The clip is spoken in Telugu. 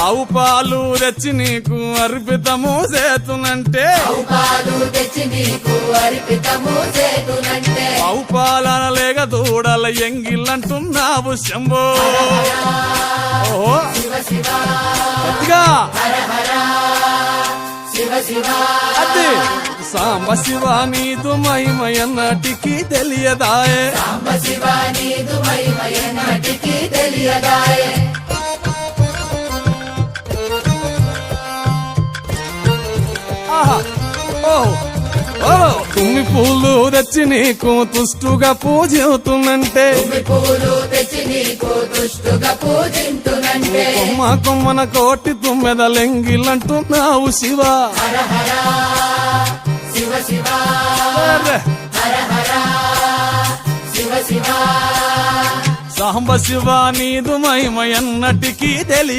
ఆవు పాలు తెచ్చి నీకు అర్పితము చేతునంటే ఆవు పాలన లేక దూడల ఎంగిల్లంటున్నావు శంభో ఓహో గట్టిగా అదే సాంబ శివ నీదు మహిమయన్నటికి తెలియదాయే తుమ్మి పూలు తెచ్చి నీకు తుష్టుగా పూజింతునంటే కొమ్మ కొమ్మన కోటి తుమ్మెదలెంగిలంటున్నావు శివ సాంబ శివ నీదు మహిమయన్నటికి తెలియ